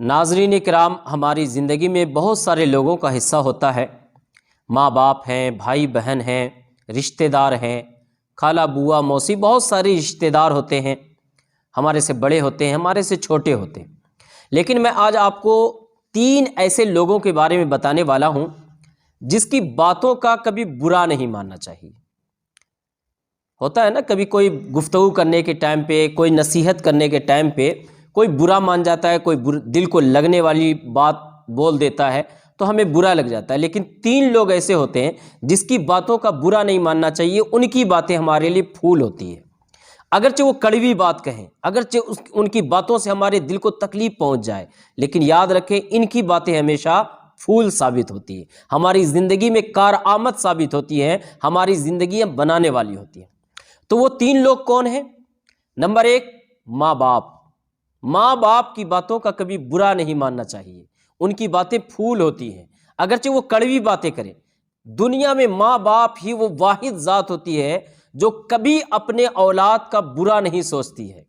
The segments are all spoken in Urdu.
ناظرین کرام، ہماری زندگی میں بہت سارے لوگوں کا حصہ ہوتا ہے۔ ماں باپ ہیں، بھائی بہن ہیں، رشتہ دار ہیں، خالہ بوا موسی، بہت سارے رشتہ دار ہوتے ہیں، ہمارے سے بڑے ہوتے ہیں، ہمارے سے چھوٹے ہوتے ہیں۔ لیکن میں آج آپ کو 3 ایسے لوگوں کے بارے میں بتانے والا ہوں جس کی باتوں کا کبھی برا نہیں ماننا چاہیے۔ ہوتا ہے نا، کبھی کوئی گفتگو کرنے کے ٹائم پہ، کوئی نصیحت کرنے کے ٹائم پہ کوئی برا مان جاتا ہے، کوئی دل کو لگنے والی بات بول دیتا ہے تو ہمیں برا لگ جاتا ہے۔ لیکن 3 لوگ ایسے ہوتے ہیں جس کی باتوں کا برا نہیں ماننا چاہیے، ان کی باتیں ہمارے لیے پھول ہوتی ہیں۔ اگرچہ وہ کڑوی بات کہیں، اگرچہ ان کی باتوں سے ہمارے دل کو تکلیف پہنچ جائے، لیکن یاد رکھیں ان کی باتیں ہمیشہ پھول ثابت ہوتی ہیں، ہماری زندگی میں کارآمد ثابت ہوتی ہیں، ہماری زندگیاں بنانے والی ہوتی ہیں۔ تو وہ 3 لوگ کون ہیں؟ نمبر 1، ماں باپ۔ ماں باپ کی باتوں کا کبھی برا نہیں ماننا چاہیے، ان کی باتیں پھول ہوتی ہیں، اگرچہ وہ کڑوی باتیں کریں۔ دنیا میں ماں باپ ہی وہ واحد ذات ہوتی ہے جو کبھی اپنے اولاد کا برا نہیں سوچتی ہے،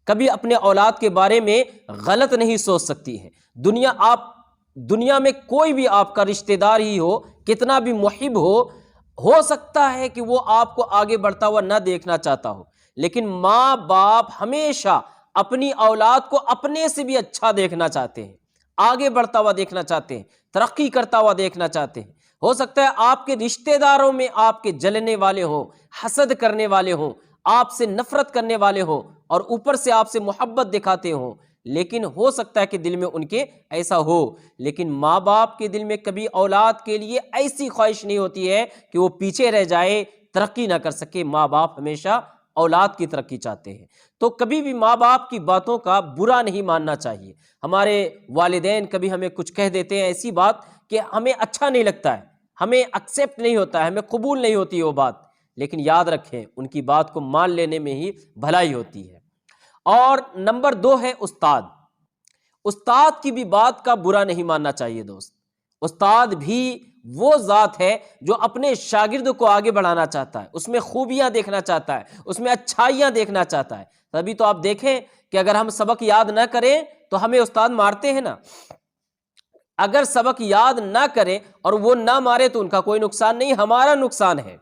کبھی اپنے اولاد کے بارے میں غلط نہیں سوچ سکتی ہے۔ دنیا میں کوئی بھی آپ کا رشتہ دار ہی ہو، کتنا بھی محب ہو سکتا ہے کہ وہ آپ کو آگے بڑھتا ہوا نہ دیکھنا چاہتا ہو، لیکن ماں باپ ہمیشہ اپنی اولاد کو اپنے سے بھی اچھا دیکھنا چاہتے ہیں، آگے بڑھتا ہوا دیکھنا چاہتے ہیں، ترقی کرتا ہوا دیکھنا چاہتے ہیں۔ ہو سکتا ہے آپ کے رشتہ داروں میں آپ کے جلنے والے ہوں، حسد کرنے والے ہوں، آپ سے نفرت کرنے والے ہوں، اور اوپر سے آپ سے محبت دکھاتے ہوں، لیکن ہو سکتا ہے کہ دل میں ان کے ایسا ہو۔ لیکن ماں باپ کے دل میں کبھی اولاد کے لیے ایسی خواہش نہیں ہوتی ہے کہ وہ پیچھے رہ جائے، ترقی نہ کر سکے۔ ماں باپ ہمیشہ اولاد کی ترقی چاہتے ہیں، تو کبھی بھی ماں باپ کی باتوں کا برا نہیں ماننا چاہیے۔ ہمارے والدین کبھی ہمیں کچھ کہہ دیتے ہیں ایسی بات کہ ہمیں اچھا نہیں لگتا ہے، ہمیں ایکسیپٹ نہیں ہوتا ہے، ہمیں قبول نہیں ہوتی وہ بات، لیکن یاد رکھیں ان کی بات کو مان لینے میں ہی بھلائی ہوتی ہے۔ اور نمبر 2 ہے استاد۔ استاد کی بھی بات کا برا نہیں ماننا چاہیے دوست۔ استاد بھی وہ ذات ہے جو اپنے شاگرد کو آگے بڑھانا چاہتا ہے، اس میں خوبیاں دیکھنا چاہتا ہے، اس میں اچھائیاں دیکھنا چاہتا ہے۔ تبھی تو آپ دیکھیں کہ اگر ہم سبق یاد نہ کریں تو ہمیں استاد مارتے ہیں نا۔ اگر سبق یاد نہ کریں اور وہ نہ مارے تو ان کا کوئی نقصان نہیں، ہمارا نقصان ہے۔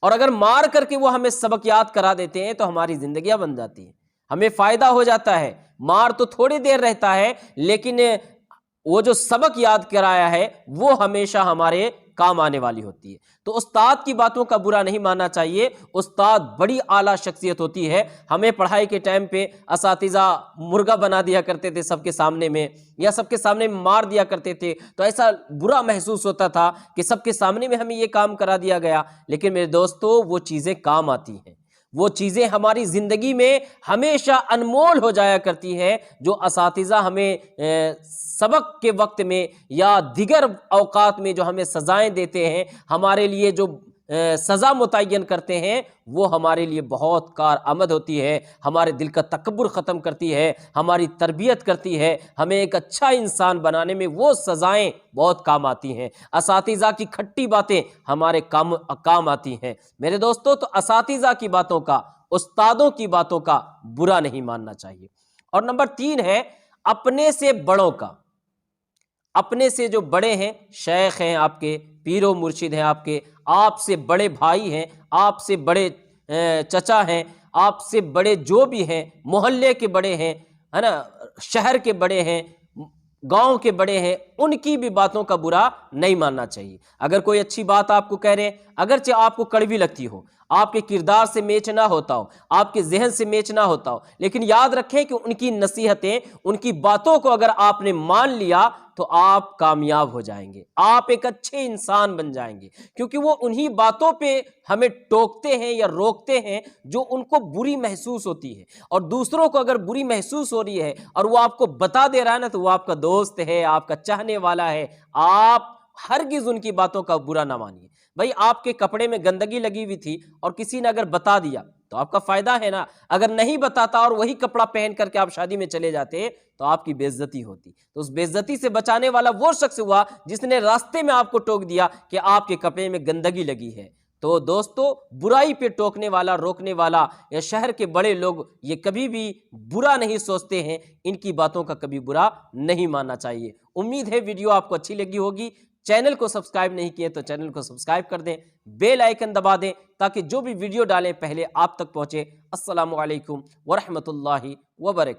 اور اگر مار کر کے وہ ہمیں سبق یاد کرا دیتے ہیں تو ہماری زندگیاں بن جاتی ہیں، ہمیں فائدہ ہو جاتا ہے۔ مار تو تھوڑی دیر رہتا ہے، لیکن وہ جو سبق یاد کرایا ہے وہ ہمیشہ ہمارے کام آنے والی ہوتی ہے۔ تو استاد کی باتوں کا برا نہیں ماننا چاہیے۔ استاد بڑی اعلیٰ شخصیت ہوتی ہے۔ ہمیں پڑھائی کے ٹائم پہ اساتذہ مرغا بنا دیا کرتے تھے سب کے سامنے میں، یا سب کے سامنے میں مار دیا کرتے تھے، تو ایسا برا محسوس ہوتا تھا کہ سب کے سامنے میں ہمیں یہ کام کرا دیا گیا۔ لیکن میرے دوستو، وہ چیزیں کام آتی ہیں، وہ چیزیں ہماری زندگی میں ہمیشہ انمول ہو جایا کرتی ہے۔ جو اساتذہ ہمیں سبق کے وقت میں یا دیگر اوقات میں جو ہمیں سزائیں دیتے ہیں، ہمارے لیے جو سزا متعین کرتے ہیں، وہ ہمارے لیے بہت کارآمد ہوتی ہے، ہمارے دل کا تکبر ختم کرتی ہے، ہماری تربیت کرتی ہے، ہمیں ایک اچھا انسان بنانے میں وہ سزائیں بہت کام آتی ہیں۔ اساتذہ کی کھٹی باتیں ہمارے کام آتی ہیں۔ میرے دوستو، تو اساتذہ کی باتوں کا، استادوں کی باتوں کا برا نہیں ماننا چاہیے۔ اور نمبر 3 ہے اپنے سے بڑوں کا۔ اپنے سے جو بڑے ہیں، شیخ ہیں آپ کے، پیر و مرشد ہیں آپ سے بڑے بھائی ہیں، آپ سے بڑے چچا ہیں، آپ سے بڑے جو بھی ہیں، محلے کے بڑے ہیں، ہے نا، شہر کے بڑے ہیں، گاؤں کے بڑے ہیں، ان کی بھی باتوں کا برا نہیں ماننا چاہیے۔ اگر کوئی اچھی بات آپ کو کہہ رہے ہیں، اگرچہ آپ کو کڑوی لگتی ہو، آپ کے کردار سے میچ نہ ہوتا ہو، آپ کے ذہن سے میچ نہ ہوتا ہو، لیکن یاد رکھیں کہ ان کی نصیحتیں، ان کی باتوں کو اگر آپ نے مان لیا تو آپ کامیاب ہو جائیں گے، آپ ایک اچھے انسان بن جائیں گے، کیونکہ وہ انہی باتوں پہ ہمیں ٹوکتے ہیں یا روکتے ہیں جو ان کو بری محسوس ہوتی ہے۔ اور دوسروں کو اگر بری محسوس ہو رہی ہے اور وہ آپ کو بتا دے رہا ہے نا، تو وہ آپ کا دوست ہے، آپ کا چاہنے والا ہے۔ آپ ہرگز ان کی باتوں کا برا نہ مانیے۔ بھائی، آپ کے کپڑے میں گندگی لگی ہوئی تھی اور کسی نے اگر بتا دیا تو آپ کا فائدہ ہے نا۔ اگر نہیں بتاتا اور وہی کپڑا پہن کر کے آپ شادی میں چلے جاتے تو آپ کی بے عزتی ہوتی۔ تو اس بے عزتی سے بچانے والا وہ شخص ہوا جس نے راستے میں آپ کو ٹوک دیا کہ آپ کے کپڑے میں گندگی لگی ہے۔ تو دوستو برائی پہ ٹوکنے والا، روکنے والا یا شہر کے بڑے لوگ یہ کبھی بھی برا نہیں سوچتے ہیں، ان کی باتوں کا کبھی برا نہیں ماننا چاہیے۔ امید ہے ویڈیو آپ کو اچھی لگی ہوگی۔ چینل کو سبسکرائب نہیں کیے تو چینل کو سبسکرائب کر دیں، بیل آئیکن دبا دیں تاکہ جو بھی ویڈیو ڈالیں پہلے آپ تک پہنچے۔ السلام علیکم ورحمۃ اللہ وبرکاتہ۔